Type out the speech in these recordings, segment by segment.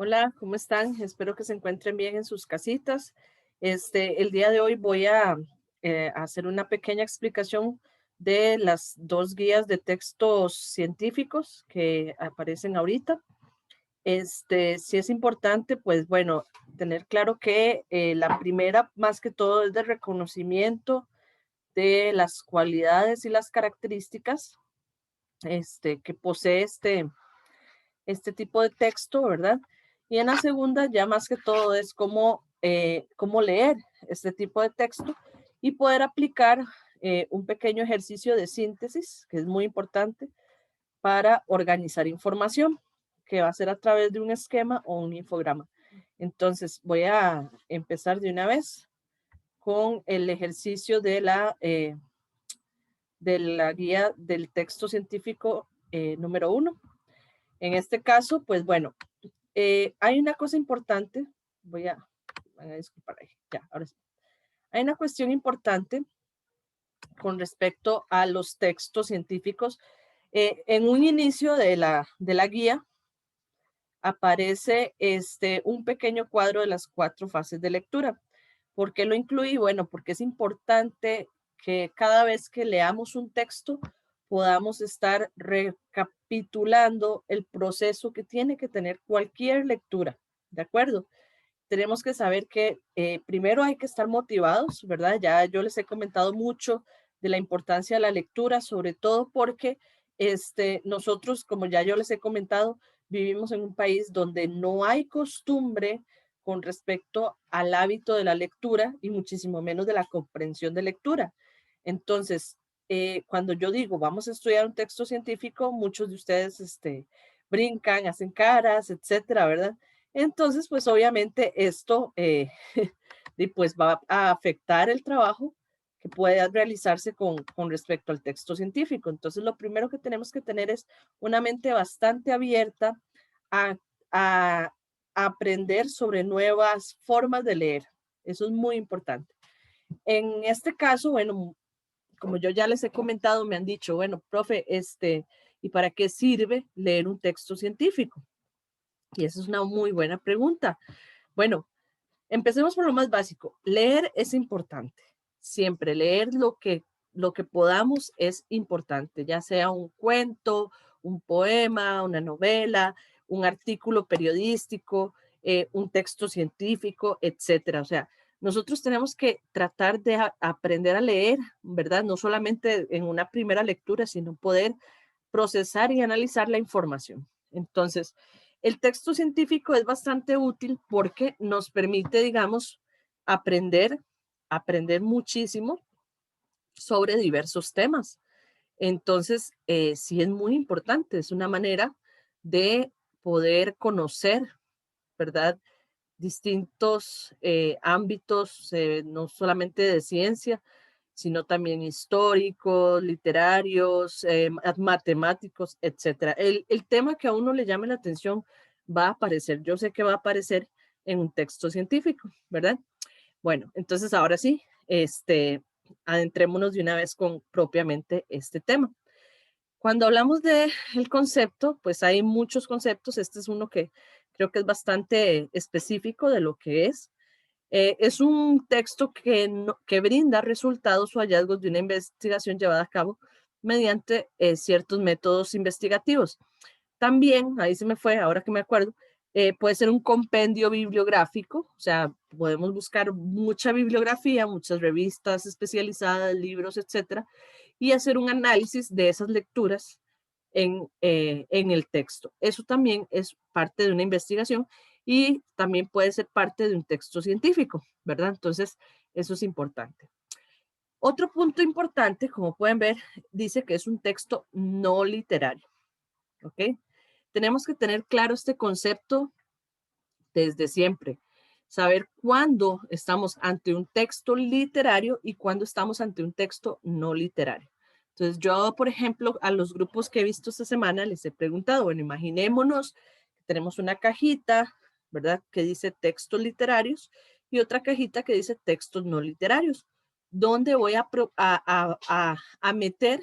Hola, ¿cómo están? Espero que se encuentren bien en sus casitas. El día de hoy voy a hacer una pequeña explicación de las dos guías de textos científicos que aparecen ahorita. Sí es importante, pues bueno, tener claro que la primera, más que todo, es de reconocimiento de las cualidades y las características que posee este tipo de texto, ¿verdad? Y en la segunda, ya más que todo, es cómo leer este tipo de texto y poder aplicar un pequeño ejercicio de síntesis, que es muy importante, para organizar información, que va a ser a través de un esquema o un infograma. Entonces, voy a empezar de una vez con el ejercicio de la guía del texto científico número 1. En este caso, pues bueno, hay una cosa importante, van a disculpar ahí, ya, ahora sí. Hay una cuestión importante con respecto a los textos científicos. En un inicio de la guía aparece un pequeño cuadro de las 4 fases de lectura. ¿Por qué lo incluí? Bueno, porque es importante que cada vez que leamos un texto podamos estar recapitulando el proceso que tiene que tener cualquier lectura, ¿de acuerdo? Tenemos que saber que primero hay que estar motivados, ¿verdad? Ya yo les he comentado mucho de la importancia de la lectura, sobre todo porque nosotros, como ya yo les he comentado, vivimos en un país donde no hay costumbre con respecto al hábito de la lectura y muchísimo menos de la comprensión de lectura. Entonces, cuando yo digo vamos a estudiar un texto científico, muchos de ustedes brincan, hacen caras, etcétera, ¿verdad? Entonces, pues obviamente esto y pues va a afectar el trabajo que pueda realizarse con respecto al texto científico. Entonces, lo primero que tenemos que tener es una mente bastante abierta a, a aprender sobre nuevas formas de leer. Eso es muy importante. En este caso, bueno, como yo ya les he comentado, me han dicho, bueno, profe, ¿y para qué sirve leer un texto científico? Y esa es una muy buena pregunta. Bueno, empecemos por lo más básico. Leer es importante. Siempre leer lo que podamos es importante, ya sea un cuento, un poema, una novela, un artículo periodístico, un texto científico, etcétera. O sea, nosotros tenemos que tratar de aprender a leer, ¿verdad? No solamente en una primera lectura, sino poder procesar y analizar la información. Entonces, el texto científico es bastante útil porque nos permite, digamos, aprender, aprender muchísimo sobre diversos temas. Entonces, sí es muy importante, es una manera de poder conocer, ¿verdad? Distintos ámbitos, no solamente de ciencia, sino también históricos, literarios, matemáticos, etcétera. El tema que a uno le llame la atención va a aparecer, yo sé que va a aparecer en un texto científico, ¿verdad? Bueno, entonces ahora sí, adentrémonos de una vez con propiamente este tema. Cuando hablamos de el concepto, pues hay muchos conceptos, este es uno que creo que es bastante específico de lo que es. Es un texto que brinda resultados o hallazgos de una investigación llevada a cabo mediante ciertos métodos investigativos. También, ahí se me fue, ahora que me acuerdo, puede ser un compendio bibliográfico, o sea, podemos buscar mucha bibliografía, muchas revistas especializadas, libros, etcétera, y hacer un análisis de esas lecturas en el texto. Eso también es parte de una investigación y también puede ser parte de un texto científico, ¿verdad? Entonces, eso es importante. Otro punto importante, como pueden ver, dice que es un texto no literario, ¿ok? Tenemos que tener claro este concepto desde siempre. Saber cuándo estamos ante un texto literario y cuándo estamos ante un texto no literario. Entonces, yo, por ejemplo, a los grupos que he visto esta semana les he preguntado, bueno, imaginémonos que tenemos una cajita, ¿verdad? Que dice textos literarios y otra cajita que dice textos no literarios. ¿Dónde voy a meter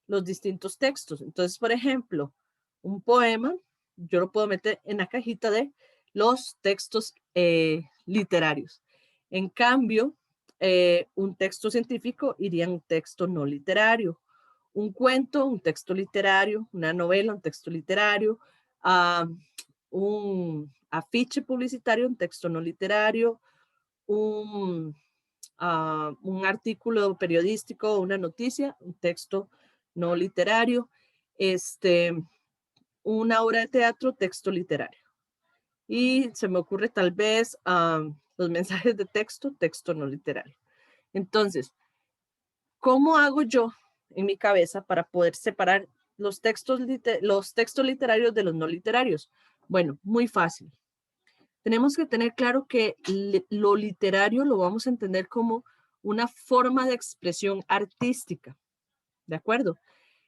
los distintos textos? Entonces, por ejemplo, un poema, yo lo puedo meter en la cajita de los textos literarios. En cambio, un texto científico iría en un texto no literario. Un cuento, un texto literario, una novela, un texto literario, un afiche publicitario, un texto no literario, un, un artículo periodístico, una noticia, un texto no literario, una obra de teatro, texto literario. Y se me ocurre tal vez los mensajes de texto, texto no literario. Entonces, ¿cómo hago yo en mi cabeza para poder separar los textos literarios de los no literarios? Bueno, muy fácil. Tenemos que tener claro que lo literario lo vamos a entender como una forma de expresión artística, ¿de acuerdo?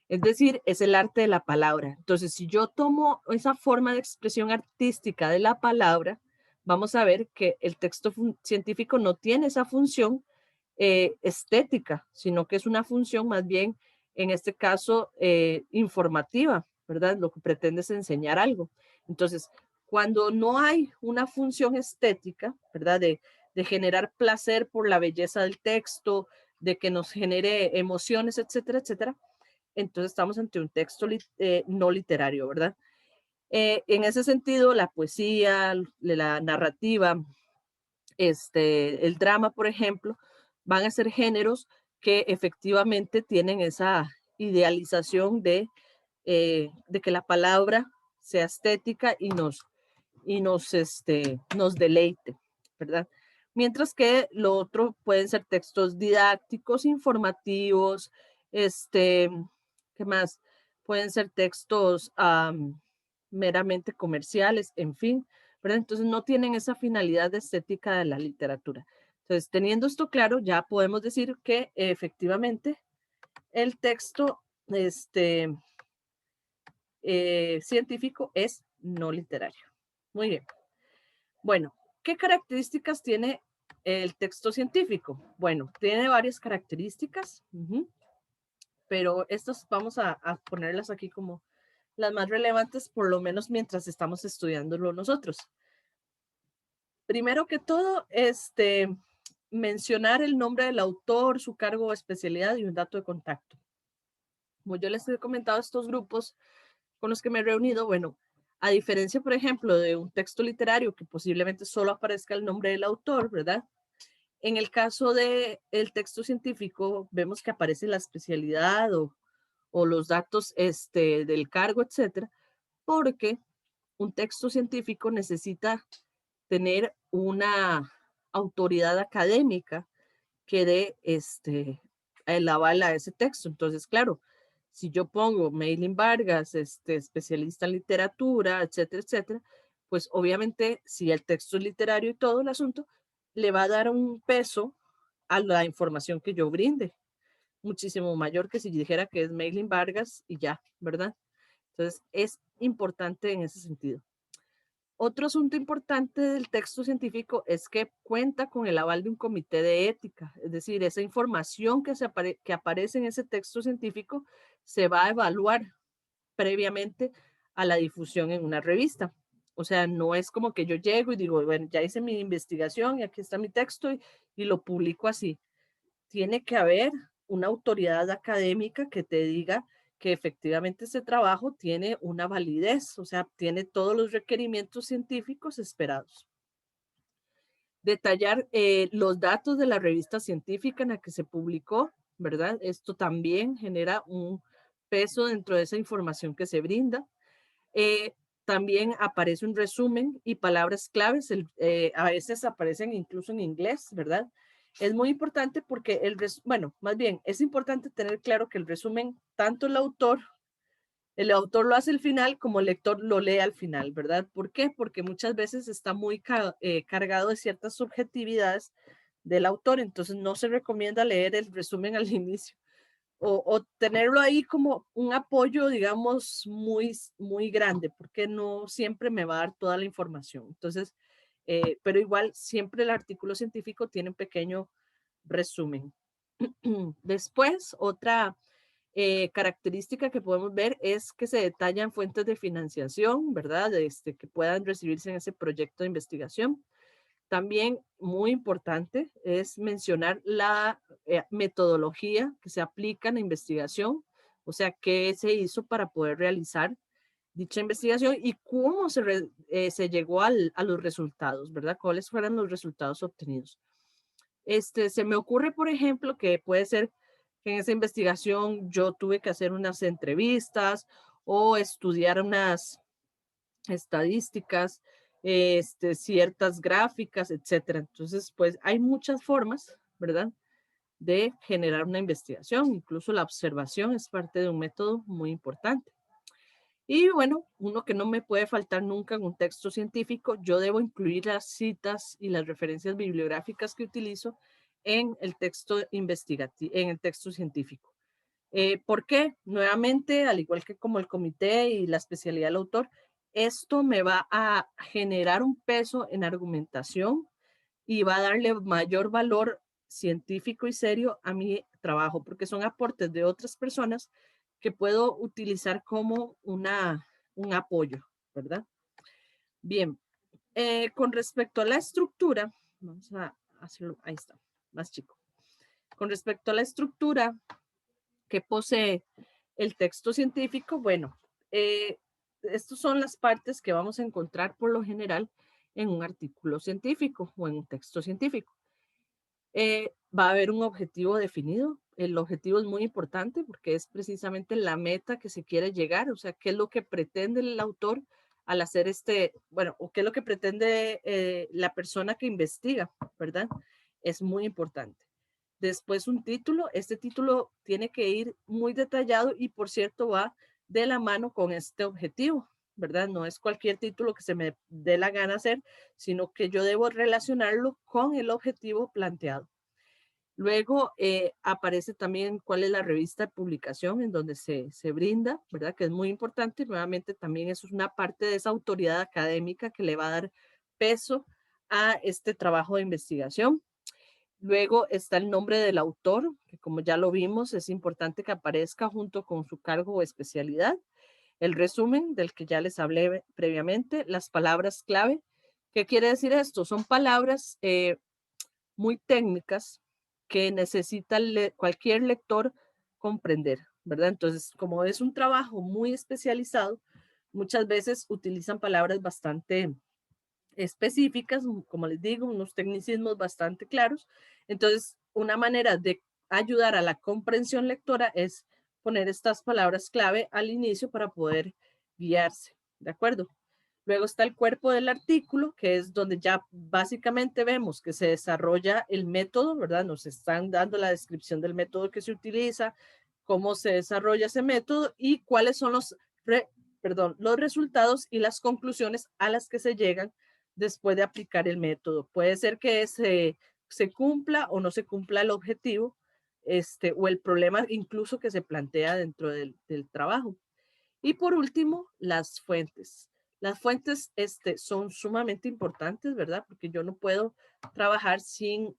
Es decir, es el arte de la palabra. Entonces, si yo tomo esa forma de expresión artística de la palabra, vamos a ver que el texto científico no tiene esa función estética, sino que es una función más bien, en este caso, informativa, ¿verdad? Lo que pretende es enseñar algo. Entonces, cuando no hay una función estética, ¿verdad? De generar placer por la belleza del texto, de que nos genere emociones, etcétera, etcétera, entonces estamos ante un texto no literario, ¿verdad? En ese sentido, la poesía, la narrativa, el drama, por ejemplo, van a ser géneros que efectivamente tienen esa idealización de que la palabra sea estética y nos deleite, ¿verdad? Mientras que lo otro pueden ser textos didácticos, informativos, ¿qué más? Pueden ser textos meramente comerciales, en fin, ¿verdad? Entonces no tienen esa finalidad estética de la literatura. Entonces, teniendo esto claro, ya podemos decir que efectivamente el texto científico es no literario. Muy bien. Bueno, ¿qué características tiene el texto científico? Bueno, tiene varias características, pero estas vamos a ponerlas aquí como las más relevantes, por lo menos mientras estamos estudiándolo nosotros. Primero que todo, mencionar el nombre del autor, su cargo o especialidad y un dato de contacto. Como yo les he comentado, estos grupos con los que me he reunido, bueno, a diferencia, por ejemplo, de un texto literario que posiblemente solo aparezca el nombre del autor, ¿verdad? En el caso del texto científico, vemos que aparece la especialidad o los datos del cargo, etcétera, porque un texto científico necesita tener una autoridad académica que dé el aval a ese texto. Entonces, claro, si yo pongo Meilin Vargas, especialista en literatura, etcétera, etcétera, pues obviamente si el texto es literario y todo el asunto, le va a dar un peso a la información que yo brinde, muchísimo mayor que si dijera que es Meilin Vargas y ya, ¿verdad? Entonces, es importante en ese sentido. Otro asunto importante del texto científico es que cuenta con el aval de un comité de ética, es decir, esa información que aparece en ese texto científico se va a evaluar previamente a la difusión en una revista. O sea, no es como que yo llego y digo, bueno, ya hice mi investigación y aquí está mi texto y lo publico así. Tiene que haber una autoridad académica que te diga que efectivamente ese trabajo tiene una validez, o sea, tiene todos los requerimientos científicos esperados. Detallar los datos de la revista científica en la que se publicó, ¿verdad? Esto también genera un peso dentro de esa información que se brinda. También aparece un resumen y palabras claves, a veces aparecen incluso en inglés, ¿verdad? Es muy importante porque bueno, más bien, es importante tener claro que el resumen, tanto el autor lo hace al final como el lector lo lee al final, ¿verdad? ¿Por qué? Porque muchas veces está muy cargado de ciertas subjetividades del autor, entonces no se recomienda leer el resumen al inicio o tenerlo ahí como un apoyo, digamos, muy, muy grande, porque no siempre me va a dar toda la información. Entonces, pero igual siempre el artículo científico tiene un pequeño resumen. Después, otra característica que podemos ver es que se detallan fuentes de financiación, ¿verdad? Que puedan recibirse en ese proyecto de investigación. También muy importante es mencionar la metodología que se aplica en la investigación, o sea, qué se hizo para poder realizar dicha investigación y cómo se llegó a los resultados, ¿verdad? ¿Cuáles fueron los resultados obtenidos? Se me ocurre, por ejemplo, que puede ser que en esa investigación yo tuve que hacer unas entrevistas o estudiar unas estadísticas, ciertas gráficas, etcétera. Entonces, pues hay muchas formas, ¿verdad? De generar una investigación. Incluso la observación es parte de un método muy importante. Y bueno, uno que no me puede faltar nunca en un texto científico, yo debo incluir las citas y las referencias bibliográficas que utilizo en el texto investigativo, en el texto científico. ¿Por qué? Nuevamente, al igual que como el comité y la especialidad del autor, esto me va a generar un peso en argumentación y va a darle mayor valor científico y serio a mi trabajo, porque son aportes de otras personas que puedo utilizar como un apoyo, ¿verdad? Bien, con respecto a la estructura, vamos a hacerlo, ahí está, más chico. Con respecto a la estructura que posee el texto científico, bueno, estas son las partes que vamos a encontrar por lo general en un artículo científico o en un texto científico. Va a haber un objetivo definido. El objetivo es muy importante porque es precisamente la meta que se quiere llegar, o sea, qué es lo que pretende el autor al hacer bueno, o qué es lo que pretende la persona que investiga, ¿verdad? Es muy importante. Después un título, este título tiene que ir muy detallado y por cierto va de la mano con este objetivo, ¿verdad? No es cualquier título que se me dé la gana hacer, sino que yo debo relacionarlo con el objetivo planteado. Luego aparece también cuál es la revista de publicación en donde se brinda, ¿verdad? Que es muy importante. Nuevamente también eso es una parte de esa autoridad académica que le va a dar peso a este trabajo de investigación. Luego está el nombre del autor, que como ya lo vimos, es importante que aparezca junto con su cargo o especialidad. El resumen del que ya les hablé previamente, las palabras clave. ¿Qué quiere decir esto? Son palabras muy técnicas que necesita cualquier lector comprender, ¿verdad? Entonces, como es un trabajo muy especializado, muchas veces utilizan palabras bastante específicas, como les digo, unos tecnicismos bastante claros. Entonces, una manera de ayudar a la comprensión lectora es poner estas palabras clave al inicio para poder guiarse, ¿de acuerdo? Luego está el cuerpo del artículo, que es donde ya básicamente vemos que se desarrolla el método, ¿verdad? Nos están dando la descripción del método que se utiliza, cómo se desarrolla ese método y cuáles son los resultados y las conclusiones a las que se llegan después de aplicar el método. Puede ser que se cumpla o no se cumpla el objetivo, o el problema incluso que se plantea dentro del trabajo. Y por último, las fuentes. Las fuentes son sumamente importantes, ¿verdad? Porque yo no puedo trabajar sin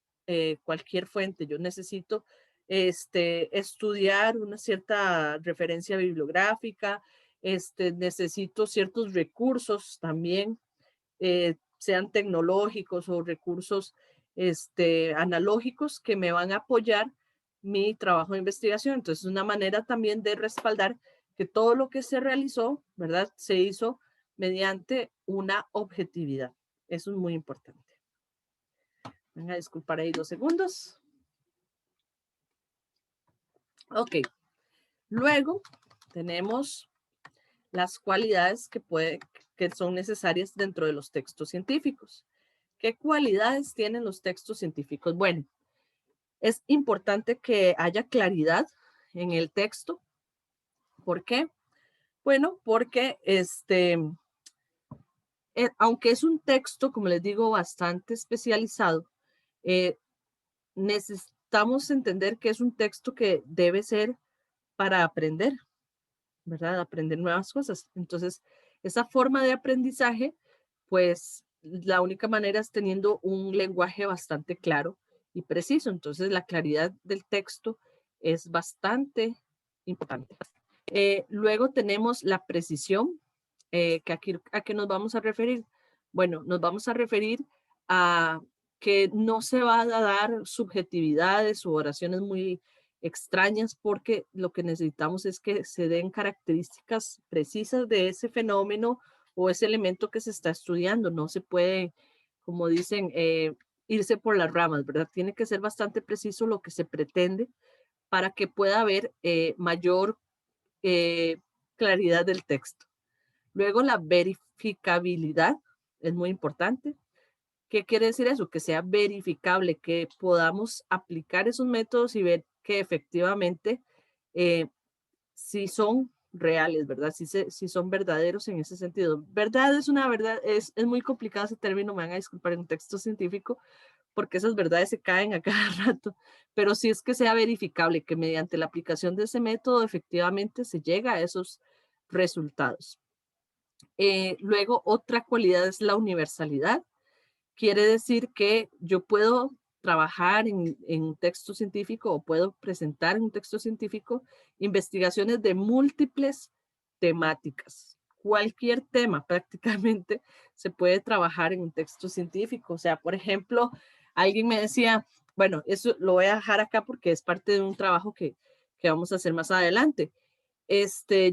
cualquier fuente. Yo necesito estudiar una cierta referencia bibliográfica, necesito ciertos recursos también, sean tecnológicos o recursos analógicos que me van a apoyar mi trabajo de investigación. Entonces, es una manera también de respaldar que todo lo que se realizó, ¿verdad? Se hizo mediante una objetividad. Eso es muy importante. Venga, disculpar ahí 2 segundos. Ok. Luego tenemos las cualidades que son necesarias dentro de los textos científicos. ¿Qué cualidades tienen los textos científicos? Bueno, es importante que haya claridad en el texto. ¿Por qué? Bueno, porque aunque es un texto, como les digo, bastante especializado, eh, necesitamos entender que es un texto que debe ser para aprender, ¿verdad? Aprender nuevas cosas. Entonces, esa forma de aprendizaje, pues la única manera es teniendo un lenguaje bastante claro y preciso. Entonces, la claridad del texto es bastante importante. Luego tenemos la precisión, que aquí, ¿a qué nos vamos a referir? Bueno, nos vamos a referir a que no se va a dar subjetividades u oraciones muy extrañas, porque lo que necesitamos es que se den características precisas de ese fenómeno o ese elemento que se está estudiando. No se puede, como dicen, irse por las ramas, ¿verdad? Tiene que ser bastante preciso lo que se pretende para que pueda haber mayor eh, claridad del texto. Luego la verificabilidad es muy importante. ¿Qué quiere decir eso? Que sea verificable, que podamos aplicar esos métodos y ver que efectivamente sí son reales, ¿verdad? Sí son verdaderos en ese sentido. Verdad es una verdad, es muy complicado ese término, me van a disculpar en un texto científico, porque esas verdades se caen a cada rato, pero sí es que sea verificable, que mediante la aplicación de ese método efectivamente se llega a esos resultados. Luego, otra cualidad es la universalidad. Quiere decir que yo puedo trabajar en un texto científico o puedo presentar en un texto científico investigaciones de múltiples temáticas. Cualquier tema prácticamente se puede trabajar en un texto científico. O sea, por ejemplo, alguien me decía, bueno, eso lo voy a dejar acá porque es parte de un trabajo que vamos a hacer más adelante.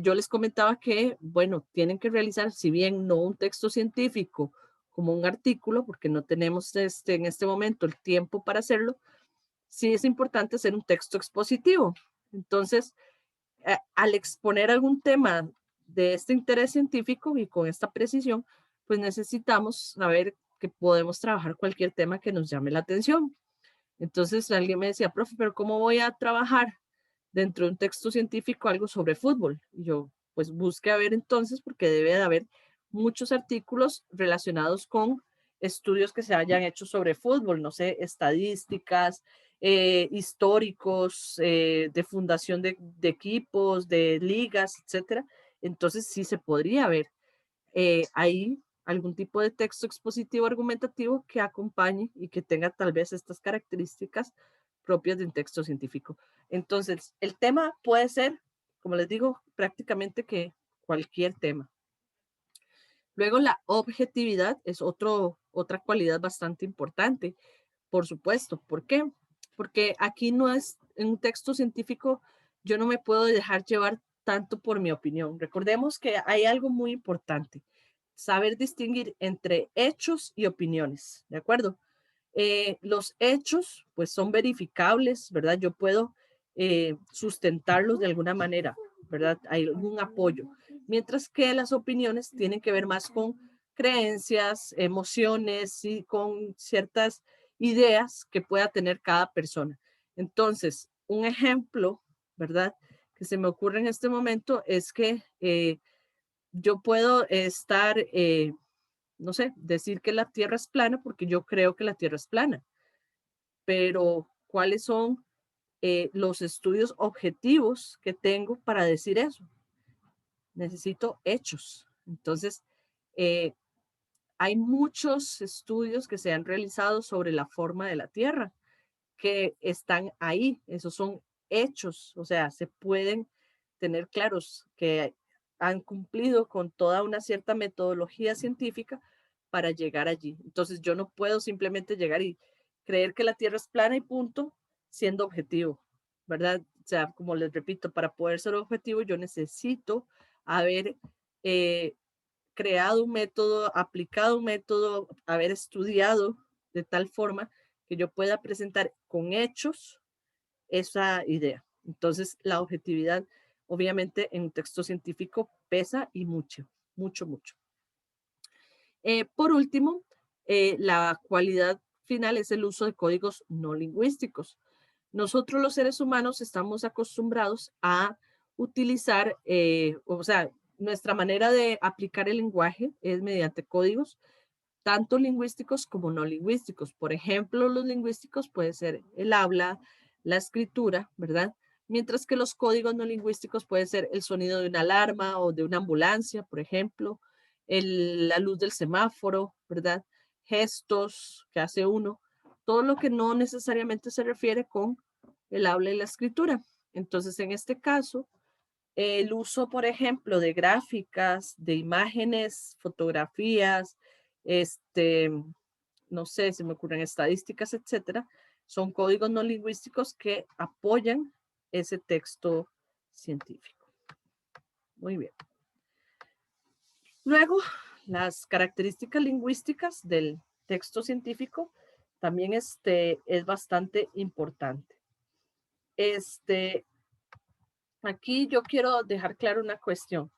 Yo les comentaba que, bueno, tienen que realizar, si bien no un texto científico como un artículo, porque no tenemos en este momento el tiempo para hacerlo, sí es importante hacer un texto expositivo. Entonces, al exponer algún tema de este interés científico y con esta precisión, pues necesitamos saber que podemos trabajar cualquier tema que nos llame la atención. Entonces alguien me decía, profe, pero ¿cómo voy a trabajar dentro de un texto científico algo sobre fútbol? Y yo, pues busque a ver entonces, porque debe de haber muchos artículos relacionados con estudios que se hayan hecho sobre fútbol, no sé, estadísticas, históricos, de fundación de equipos, de ligas, etcétera. Entonces sí se podría ver ahí algún tipo de texto expositivo argumentativo que acompañe y que tenga tal vez estas características propias de un texto científico. Entonces, el tema puede ser, como les digo, prácticamente que cualquier tema. Luego, la objetividad es otra cualidad bastante importante, por supuesto. ¿Por qué? Porque aquí no es en un texto científico, yo no me puedo dejar llevar tanto por mi opinión. Recordemos que hay algo muy importante, saber distinguir entre hechos y opiniones, ¿de acuerdo? Los hechos, pues son verificables, ¿verdad? Yo puedo sustentarlos de alguna manera, ¿verdad? Hay algún apoyo. Mientras que las opiniones tienen que ver más con creencias, emociones y con ciertas ideas que pueda tener cada persona. Entonces, un ejemplo, ¿verdad? Que se me ocurre en este momento es que yo puedo estar no sé, decir que la Tierra es plana porque yo creo que la Tierra es plana, pero ¿cuáles son los estudios objetivos que tengo para decir eso? Necesito hechos. Entonces, eh, hay muchos estudios que se han realizado sobre la forma de la Tierra que están ahí, esos son hechos, o sea, se pueden tener claros que han cumplido con toda una cierta metodología científica para llegar allí. Entonces yo no puedo simplemente llegar y creer que la Tierra es plana y punto, siendo objetivo, ¿verdad? O sea, como les repito, para poder ser objetivo yo necesito haber eh, creado un método, aplicado un método, haber estudiado de tal forma que yo pueda presentar con hechos esa idea. Entonces, la objetividad, obviamente, en un texto científico pesa y mucho, mucho, mucho. Por último, la cualidad final es el uso de códigos no lingüísticos. Nosotros los seres humanos estamos acostumbrados a utilizar, o sea, nuestra manera de aplicar el lenguaje es mediante códigos, tanto lingüísticos como no lingüísticos. Por ejemplo, los lingüísticos puede ser el habla, la escritura, ¿verdad? Mientras que los códigos no lingüísticos puede ser el sonido de una alarma o de una ambulancia, por ejemplo, la luz del semáforo, ¿verdad? Gestos que hace uno, todo lo que no necesariamente se refiere con el habla y la escritura. Entonces, en este caso, El uso, por ejemplo, de gráficas, de imágenes, fotografías, no sé, se me ocurren estadísticas, etcétera, son códigos no lingüísticos que apoyan ese texto científico. Muy bien. Luego, las características lingüísticas del texto científico también es bastante importante. Aquí yo quiero dejar claro una cuestión.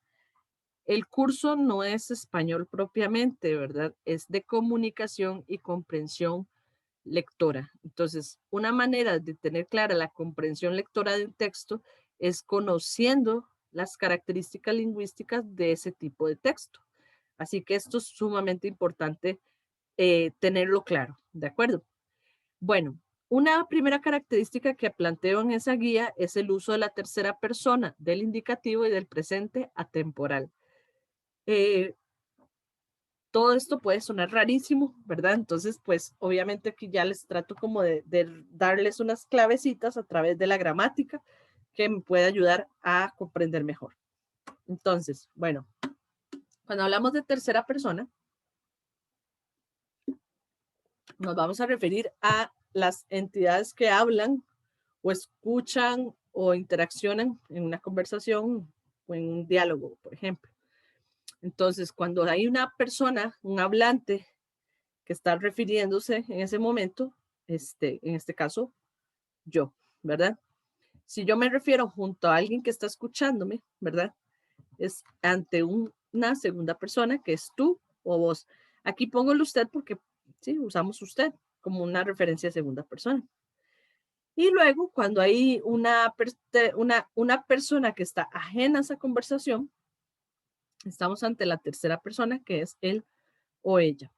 El curso no es español propiamente, ¿verdad? Es de comunicación y comprensión lectora. Entonces, una manera de tener clara la comprensión lectora de un texto es conociendo las características lingüísticas de ese tipo de texto. Así que esto es sumamente importante tenerlo claro, ¿de acuerdo? Bueno, una primera característica que planteo en esa guía es el uso de la tercera persona, del indicativo y del presente atemporal. Todo esto puede sonar rarísimo, ¿verdad? Entonces, pues obviamente aquí ya les trato como de darles unas clavecitas a través de la gramática que me puede ayudar a comprender mejor. Entonces, bueno, cuando hablamos de tercera persona, nos vamos a referir a las entidades que hablan o escuchan o interaccionan en una conversación o en un diálogo, por ejemplo. Entonces, cuando hay una persona, un hablante, que está refiriéndose en ese momento, en este caso, yo, ¿verdad? Si yo me refiero junto a alguien que está escuchándome, ¿verdad? Es ante una segunda persona que es tú o vos. Aquí pongo el usted porque sí, usamos usted como una referencia a segunda persona. Y luego, cuando hay una persona que está ajena a esa conversación, estamos ante la tercera persona que es él o ella.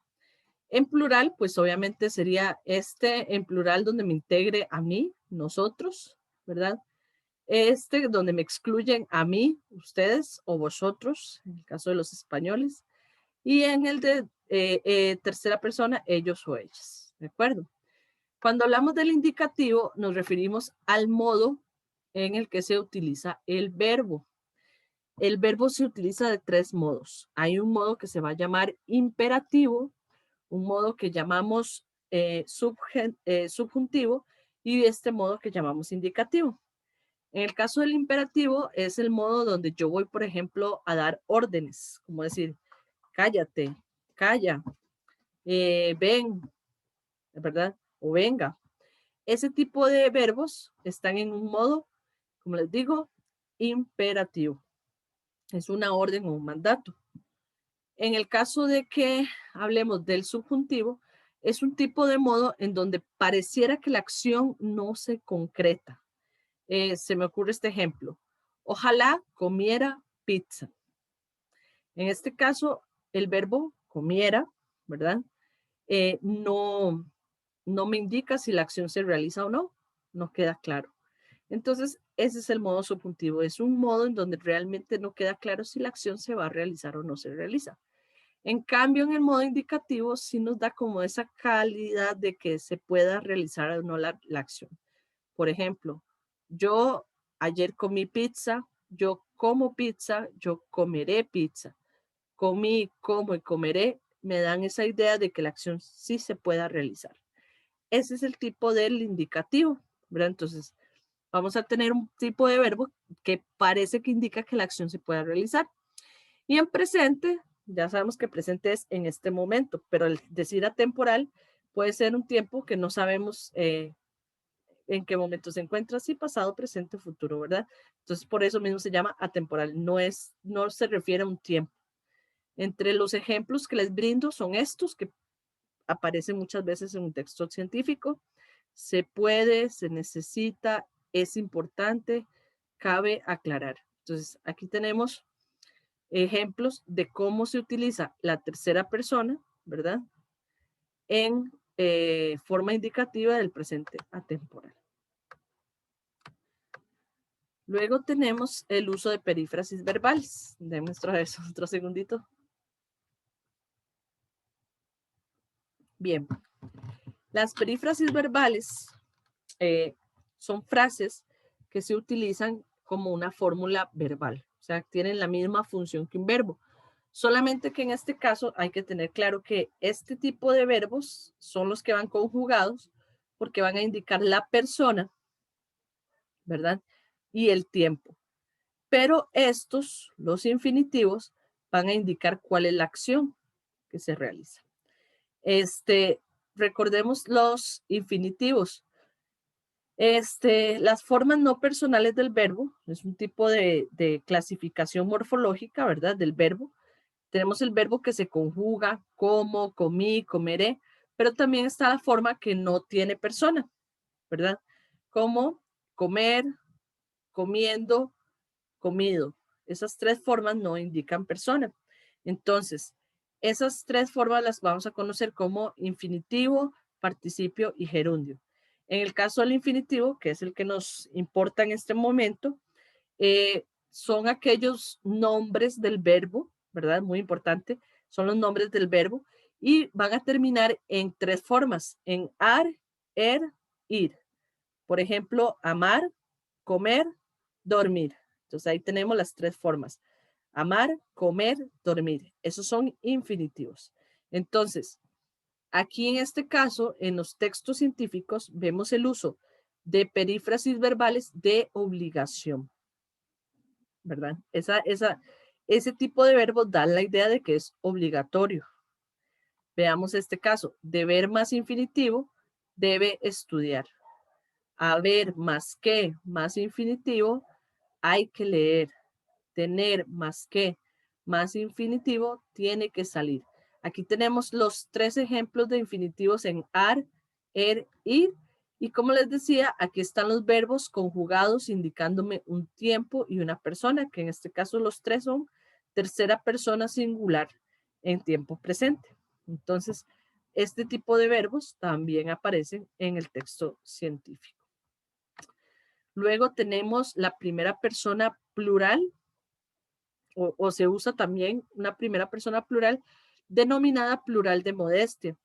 En plural, pues obviamente sería en plural donde me integre a mí, nosotros, ¿verdad? Donde me excluyen a mí, ustedes o vosotros, en el caso de los españoles. Y en el de tercera persona, ellos o ellas, ¿de acuerdo? Cuando hablamos del indicativo, nos referimos al modo en el que se utiliza el verbo. El verbo se utiliza de tres modos. Hay un modo que se va a llamar imperativo, un modo que llamamos subjuntivo y este modo que llamamos indicativo. En el caso del imperativo es el modo donde yo voy, por ejemplo, a dar órdenes, como decir, cállate, calla, ven, ¿verdad? O venga. Ese tipo de verbos están en un modo, como les digo, imperativo. Es una orden o un mandato. En el caso de que hablemos del subjuntivo, es un tipo de modo en donde pareciera que la acción no se concreta. Se me ocurre este ejemplo. Ojalá comiera pizza. En este caso, el verbo comiera, ¿verdad? No me indica si la acción se realiza o no. No queda claro. Entonces, ese es el modo subjuntivo. Es un modo en donde realmente no queda claro si la acción se va a realizar o no se realiza. En cambio, en el modo indicativo sí nos da como esa calidad de que se pueda realizar o no la acción. Por ejemplo, yo ayer comí pizza, yo como pizza, yo comeré pizza. Comí, como y comeré me dan esa idea de que la acción sí se pueda realizar. Ese es el tipo del indicativo, ¿verdad? Entonces, vamos a tener un tipo de verbo que parece que indica que la acción se pueda realizar. Y en presente, ya sabemos que presente es en este momento, pero el decir atemporal puede ser un tiempo que no sabemos en qué momento se encuentra, si pasado, presente, futuro, ¿verdad? Entonces, por eso mismo se llama atemporal, no se refiere a un tiempo. Entre los ejemplos que les brindo son estos que aparecen muchas veces en un texto científico. Se puede, se necesita, es importante, cabe aclarar. Entonces, aquí tenemos ejemplos de cómo se utiliza la tercera persona, ¿verdad? En forma indicativa del presente atemporal. Luego tenemos el uso de perífrasis verbales. Déjenme mostrar eso otro segundito. Bien, las perífrasis verbales son frases que se utilizan como una fórmula verbal. O sea, tienen la misma función que un verbo. Solamente que en este caso hay que tener claro que este tipo de verbos son los que van conjugados porque van a indicar la persona, ¿verdad? Y el tiempo. Pero estos, los infinitivos, van a indicar cuál es la acción que se realiza. Recordemos los infinitivos. Las formas no personales del verbo, es un tipo de clasificación morfológica, ¿verdad? Del verbo. Tenemos el verbo que se conjuga, como, comí, comeré, pero también está la forma que no tiene persona, ¿verdad? Como comer, comiendo, comido. Esas tres formas no indican persona. Entonces, esas tres formas las vamos a conocer como infinitivo, participio y gerundio. En el caso del infinitivo, que es el que nos importa en este momento, son aquellos nombres del verbo, ¿verdad? Muy importante, son los nombres del verbo y van a terminar en tres formas, en ar, er, ir. Por ejemplo, amar, comer, dormir. Entonces ahí tenemos las tres formas. Amar, comer, dormir. Esos son infinitivos. Entonces, aquí en este caso, en los textos científicos, vemos el uso de perífrasis verbales de obligación, ¿verdad? Ese tipo de verbos da la idea de que es obligatorio. Veamos este caso. Deber más infinitivo, debe estudiar. Haber más infinitivo, hay que leer. Tener más infinitivo, tiene que salir. Aquí tenemos los tres ejemplos de infinitivos en ar, er, ir. Y como les decía, aquí están los verbos conjugados indicándome un tiempo y una persona, que en este caso los tres son tercera persona singular en tiempo presente. Entonces, este tipo de verbos también aparecen en el texto científico. Luego tenemos la primera persona plural, o se usa también una primera persona plural denominada plural de modestia.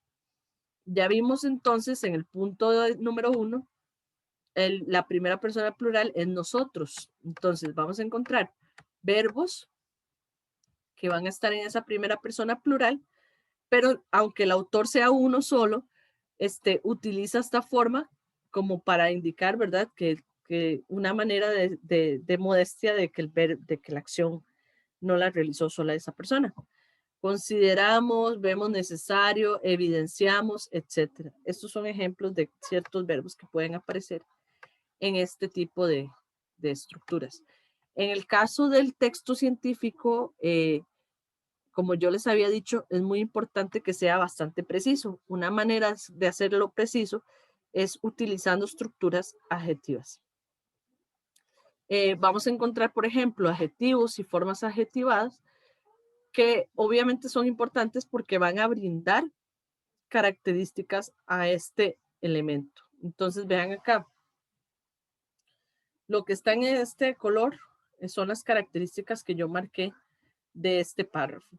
Ya vimos entonces en el punto número 1, la primera persona plural es nosotros. Entonces vamos a encontrar verbos que van a estar en esa primera persona plural, pero aunque el autor sea uno solo, utiliza esta forma como para indicar, ¿verdad? Que una manera de modestia de que la acción no la realizó sola esa persona. Consideramos, vemos necesario, evidenciamos, etc. Estos son ejemplos de ciertos verbos que pueden aparecer en este tipo de estructuras. En el caso del texto científico, como yo les había dicho, es muy importante que sea bastante preciso. Una manera de hacerlo preciso es utilizando estructuras adjetivas. Vamos a encontrar, por ejemplo, adjetivos y formas adjetivadas que obviamente son importantes porque van a brindar características a este elemento. Entonces, vean acá. Lo que está en este color son las características que yo marqué de este párrafo.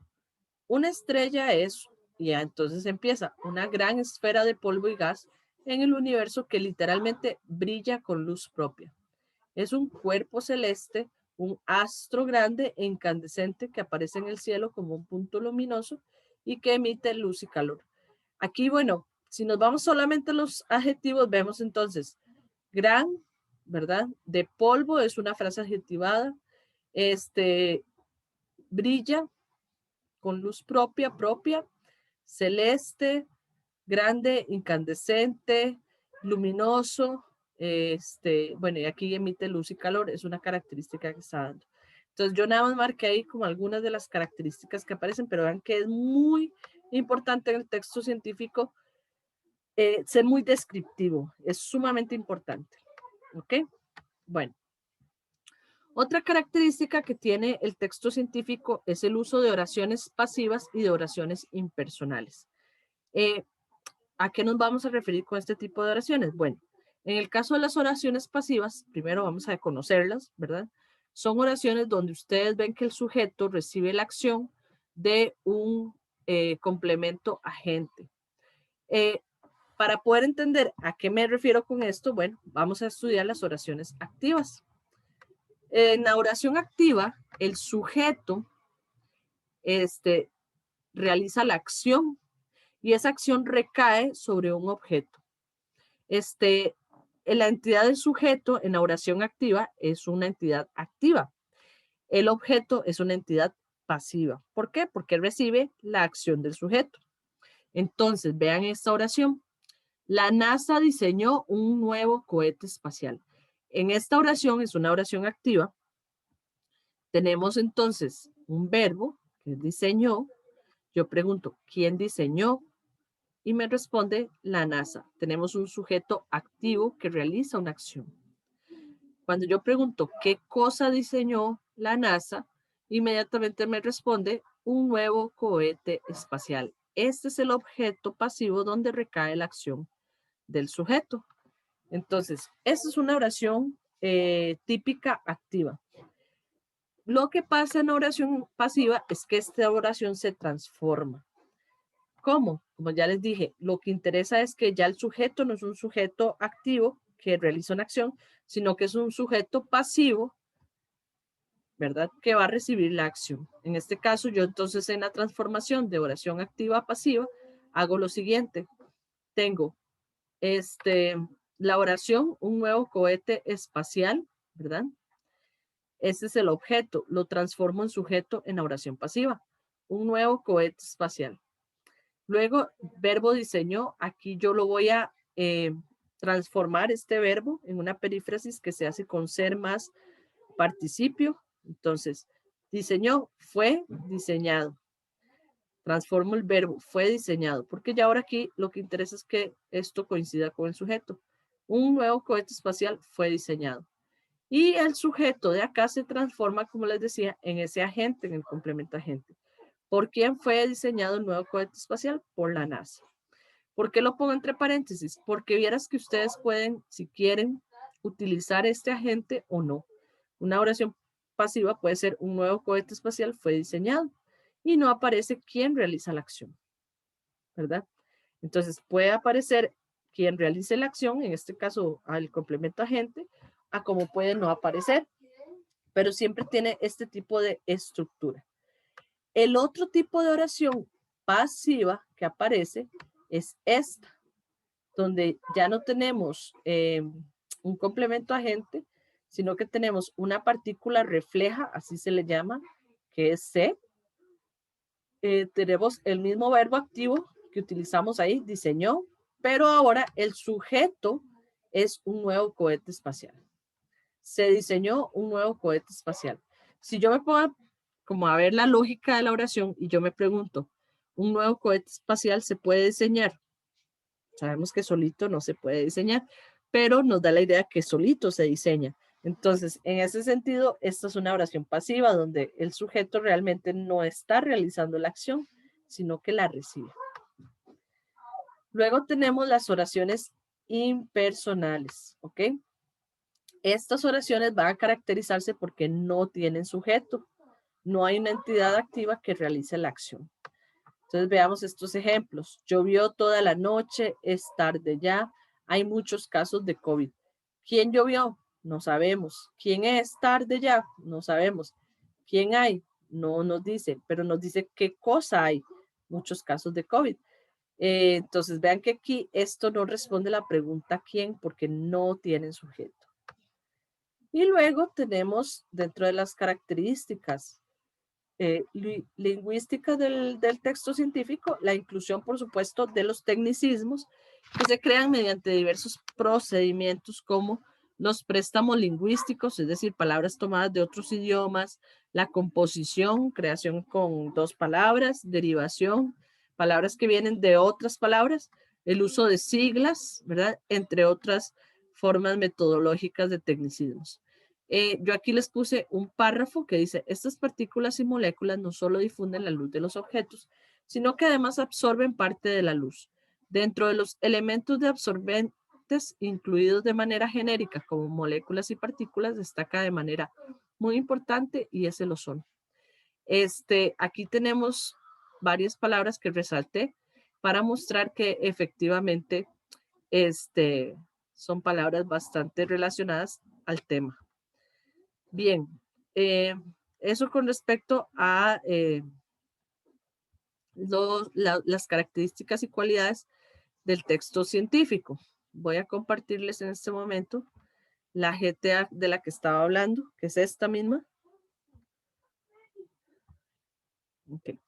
Una estrella es, ya entonces empieza, una gran esfera de polvo y gas en el universo que literalmente brilla con luz propia. Es un cuerpo celeste, un astro grande e incandescente que aparece en el cielo como un punto luminoso y que emite luz y calor. Aquí, bueno, si nos vamos solamente a los adjetivos, vemos entonces gran, ¿verdad? De polvo es una frase adjetivada. Brilla con luz propia, celeste, grande, incandescente, luminoso, bueno, y aquí emite luz y calor, es una característica que está dando. Entonces yo nada más marqué ahí como algunas de las características que aparecen, pero vean que es muy importante en el texto científico ser muy descriptivo, es sumamente importante, ¿ok? Bueno. Otra característica que tiene el texto científico es el uso de oraciones pasivas y de oraciones impersonales. ¿A qué nos vamos a referir con este tipo de oraciones? Bueno, en el caso de las oraciones pasivas, primero vamos a conocerlas, ¿verdad? Son oraciones donde ustedes ven que el sujeto recibe la acción de un complemento agente. Para poder entender a qué me refiero con esto, bueno, vamos a estudiar las oraciones activas. En la oración activa, el sujeto realiza la acción y esa acción recae sobre un objeto. La entidad del sujeto en la oración activa es una entidad activa. El objeto es una entidad pasiva. ¿Por qué? Porque recibe la acción del sujeto. Entonces, vean esta oración. La NASA diseñó un nuevo cohete espacial. En esta oración, es una oración activa, tenemos entonces un verbo que diseñó. Yo pregunto, ¿quién diseñó? Y me responde la NASA. Tenemos un sujeto activo que realiza una acción. Cuando yo pregunto, ¿qué cosa diseñó la NASA? Inmediatamente me responde un nuevo cohete espacial. Este es el objeto pasivo donde recae la acción del sujeto. Entonces, esta es una oración típica activa. Lo que pasa en oración pasiva es que esta oración se transforma. ¿Cómo? Como ya les dije, lo que interesa es que ya el sujeto no es un sujeto activo que realiza una acción, sino que es un sujeto pasivo, ¿verdad? Que va a recibir la acción. En este caso, yo entonces en la transformación de oración activa a pasiva, hago lo siguiente. Tengo la oración, un nuevo cohete espacial, ¿verdad? Este es el objeto, lo transformo en sujeto en la oración pasiva. Un nuevo cohete espacial. Luego, verbo diseñó, aquí yo lo voy a transformar este verbo en una perífrasis que se hace con ser más participio. Entonces, diseñó, fue diseñado. Transformo el verbo, fue diseñado, porque ya ahora aquí lo que interesa es que esto coincida con el sujeto. Un nuevo cohete espacial fue diseñado. Y el sujeto de acá se transforma, como les decía, en ese agente, en el complemento agente. ¿Por quién fue diseñado el nuevo cohete espacial? Por la NASA. ¿Por qué lo pongo entre paréntesis? Porque vieras que ustedes pueden, si quieren, utilizar este agente o no. Una oración pasiva puede ser un nuevo cohete espacial fue diseñado y no aparece quién realiza la acción, ¿verdad? Entonces puede aparecer quien realice la acción, en este caso al complemento agente, a como puede no aparecer, pero siempre tiene este tipo de estructura. El otro tipo de oración pasiva que aparece es esta, donde ya no tenemos un complemento agente, sino que tenemos una partícula refleja, así se le llama, que es se. Tenemos el mismo verbo activo que utilizamos ahí, diseñó, pero ahora el sujeto es un nuevo cohete espacial. Se diseñó un nuevo cohete espacial. Si yo me pongo como a ver la lógica de la oración y yo me pregunto, ¿un nuevo cohete espacial se puede diseñar? Sabemos que solito no se puede diseñar, pero nos da la idea que solito se diseña. Entonces, en ese sentido, esta es una oración pasiva donde el sujeto realmente no está realizando la acción, sino que la recibe. Luego tenemos las oraciones impersonales, ¿ok? Estas oraciones van a caracterizarse porque no tienen sujeto. No hay una entidad activa que realice la acción. Entonces veamos estos ejemplos. Llovió toda la noche, es tarde ya. Hay muchos casos de COVID. ¿Quién llovió? No sabemos. ¿Quién es tarde ya? No sabemos. ¿Quién hay? No nos dice, pero nos dice qué cosa hay. Muchos casos de COVID. Entonces vean que aquí esto no responde a la pregunta quién porque no tienen sujeto. Y luego tenemos dentro de las características lingüística del texto científico, la inclusión, por supuesto, de los tecnicismos que se crean mediante diversos procedimientos como los préstamos lingüísticos, es decir, palabras tomadas de otros idiomas, la composición, creación con dos palabras, derivación, palabras que vienen de otras palabras, el uso de siglas, ¿verdad? Entre otras formas metodológicas de tecnicismos. Yo aquí les puse un párrafo que dice, estas partículas y moléculas no solo difunden la luz de los objetos, sino que además absorben parte de la luz. Dentro de los elementos de absorbentes incluidos de manera genérica como moléculas y partículas, destaca de manera muy importante y es el ozono. Aquí tenemos varias palabras que resalté para mostrar que efectivamente son palabras bastante relacionadas al tema. Bien, eso con respecto a las características y cualidades del texto científico. Voy a compartirles en este momento la GTA de la que estaba hablando, que es esta misma. Okay.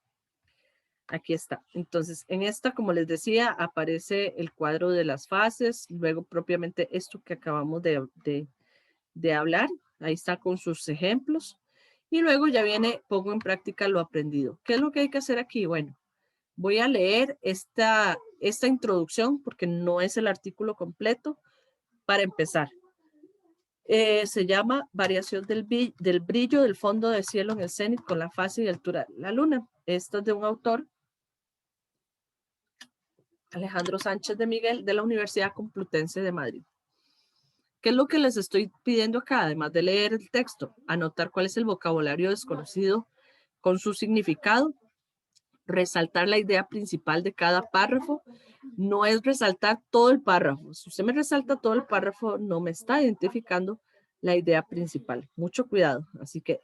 Aquí está. Entonces, en esta, como les decía, aparece el cuadro de las fases, luego propiamente esto que acabamos de hablar. Ahí está con sus ejemplos. Y luego ya viene, pongo en práctica lo aprendido. ¿Qué es lo que hay que hacer aquí? Bueno, voy a leer esta introducción porque no es el artículo completo para empezar. Se llama Variación del brillo del fondo del cielo en el cenit con la fase y altura de la luna. Esto es de un autor, Alejandro Sánchez de Miguel, de la Universidad Complutense de Madrid. ¿Qué es lo que les estoy pidiendo acá? Además de leer el texto, anotar cuál es el vocabulario desconocido con su significado, resaltar la idea principal de cada párrafo. No es resaltar todo el párrafo. Si usted me resalta todo el párrafo, no me está identificando la idea principal. Mucho cuidado. Así que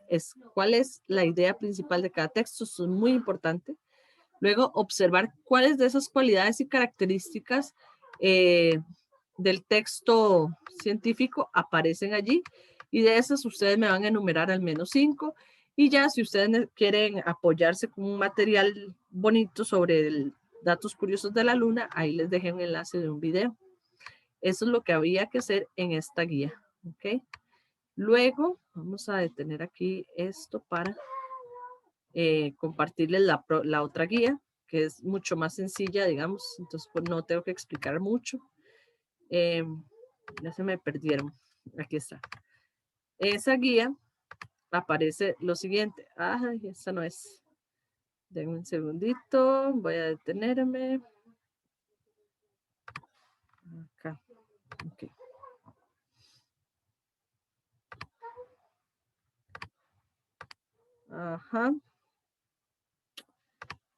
cuál es la idea principal de cada texto. Eso es muy importante. Luego, observar cuáles de esas cualidades y características del texto científico aparecen allí. Y de esas ustedes me van a enumerar al menos 5. Y ya si ustedes quieren apoyarse con un material bonito sobre datos curiosos de la luna, ahí les dejé un enlace de un video. Eso es lo que había que hacer en esta guía. ¿Ok? Luego, vamos a detener aquí esto para compartirles la otra guía, que es mucho más sencilla, digamos. Entonces, pues no tengo que explicar mucho. Ya se me perdieron. Aquí está. Esa guía aparece lo siguiente. Ay, esta no es. Denme un segundito. Voy a detenerme. Acá. Ok. Ajá.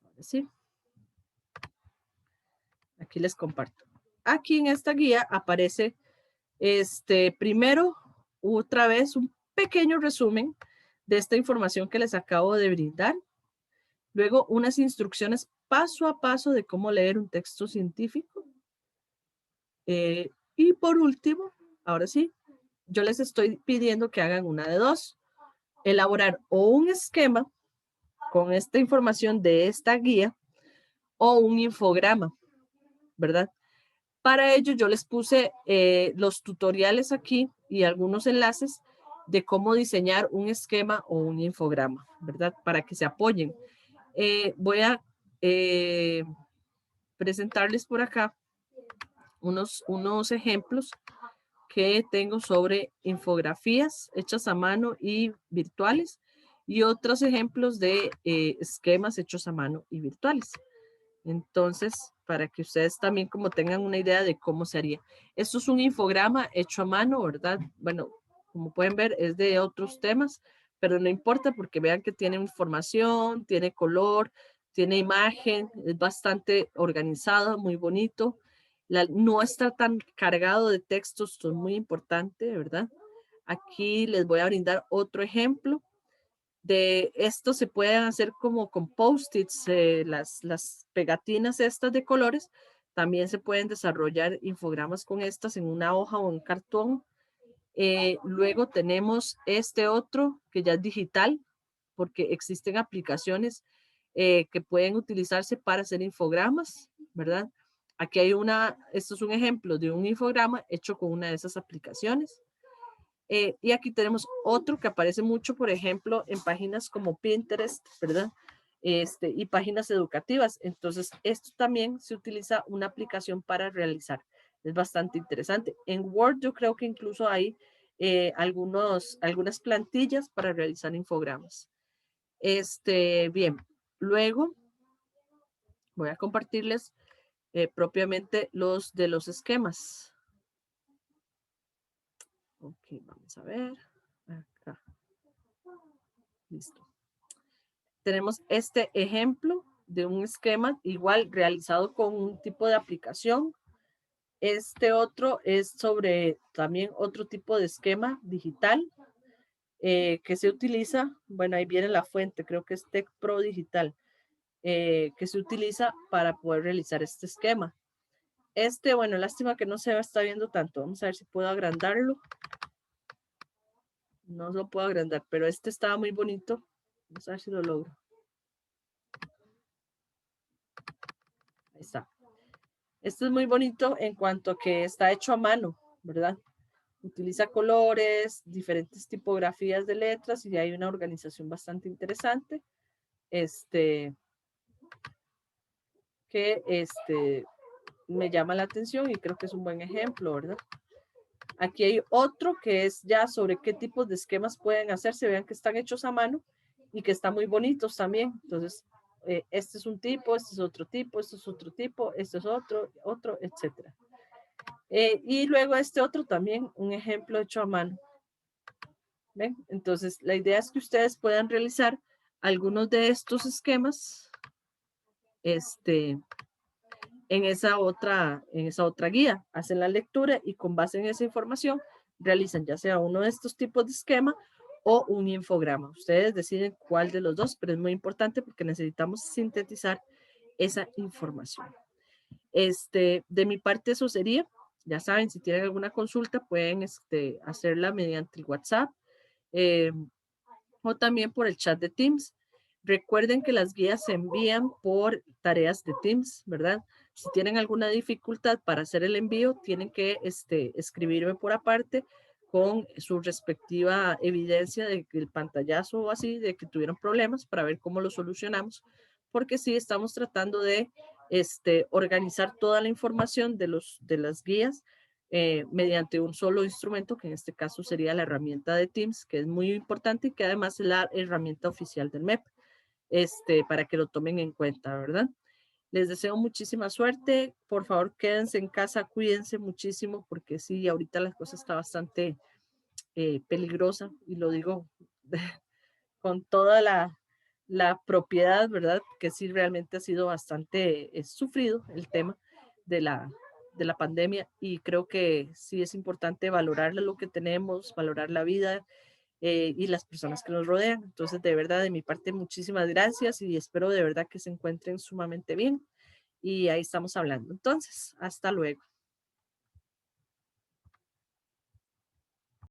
Ahora sí. Aquí les comparto. Aquí en esta guía aparece primero, otra vez, un pequeño resumen de esta información que les acabo de brindar. Luego, unas instrucciones paso a paso de cómo leer un texto científico. Y por último, ahora sí, yo les estoy pidiendo que hagan una de dos. Elaborar o un esquema con esta información de esta guía o un infograma, ¿verdad? Para ello yo les puse los tutoriales aquí y algunos enlaces de cómo diseñar un esquema o un infograma, ¿verdad? Para que se apoyen. Voy a presentarles por acá unos ejemplos que tengo sobre infografías hechas a mano y virtuales y otros ejemplos de esquemas hechos a mano y virtuales. Entonces, para que ustedes también como tengan una idea de cómo se haría. Esto es un infograma hecho a mano, ¿verdad? Bueno, como pueden ver, es de otros temas, pero no importa porque vean que tiene información, tiene color, tiene imagen, es bastante organizado, muy bonito. No está tan cargado de textos, esto es muy importante, ¿verdad? Aquí les voy a brindar otro ejemplo de esto. Se pueden hacer como con post-its, las pegatinas estas de colores, también se pueden desarrollar infogramas con estas en una hoja o en cartón. Luego tenemos este otro que ya es digital, porque existen aplicaciones que pueden utilizarse para hacer infogramas, ¿verdad? Aquí hay esto es un ejemplo de un infograma hecho con una de esas aplicaciones. Y aquí tenemos otro que aparece mucho, por ejemplo, en páginas como Pinterest, ¿verdad? Y páginas educativas. Entonces, esto también se utiliza una aplicación para realizar. Es bastante interesante. En Word yo creo que incluso hay algunas plantillas para realizar infogramas. Bien, luego voy a compartirles propiamente los de los esquemas. Ok, vamos a ver. Acá. Listo. Tenemos este ejemplo de un esquema igual realizado con un tipo de aplicación. Este otro es sobre también otro tipo de esquema digital. que se utiliza, bueno, ahí viene la fuente, creo que es Tech Pro Digital, que se utiliza para poder realizar este esquema. Bueno, lástima que no se está viendo tanto. Vamos a ver si puedo agrandarlo. No lo puedo agrandar, pero este estaba muy bonito. Vamos a ver si lo logro. Ahí está. Este es muy bonito en cuanto a que está hecho a mano, ¿verdad? Utiliza colores, diferentes tipografías de letras y hay una organización bastante interesante. Que me llama la atención y creo que es un buen ejemplo, ¿verdad? Aquí hay otro que es ya sobre qué tipos de esquemas pueden hacerse. Vean que están hechos a mano y que están muy bonitos también. Entonces, este es un tipo, este es otro tipo, este es otro tipo, este es otro, etcétera. Y luego este otro también, un ejemplo hecho a mano. ¿Ven? Entonces, la idea es que ustedes puedan realizar algunos de estos esquemas en esa otra guía. Hacen la lectura y con base en esa información realizan ya sea uno de estos tipos de esquema o un infograma. Ustedes deciden cuál de los dos, pero es muy importante porque necesitamos sintetizar esa información. De mi parte eso sería. Ya saben, si tienen alguna consulta pueden hacerla mediante el WhatsApp o también por el chat de Teams. Recuerden que las guías se envían por tareas de Teams, ¿verdad? Si tienen alguna dificultad para hacer el envío, tienen que escribirme por aparte con su respectiva evidencia del pantallazo o así, de que tuvieron problemas para ver cómo lo solucionamos, porque sí estamos tratando de organizar toda la información de las guías mediante un solo instrumento, que en este caso sería la herramienta de Teams, que es muy importante y que además es la herramienta oficial del MEP, para que lo tomen en cuenta, ¿verdad? Les deseo muchísima suerte. Por favor, quédense en casa, cuídense muchísimo, porque sí, ahorita la cosa está bastante peligrosa y lo digo con toda la propiedad, ¿verdad? Que sí, realmente ha sido bastante sufrido el tema de la pandemia y creo que sí es importante valorar lo que tenemos, valorar la vida y las personas que nos rodean. Entonces, de verdad, de mi parte, muchísimas gracias y espero de verdad que se encuentren sumamente bien y ahí estamos hablando. Entonces, hasta luego.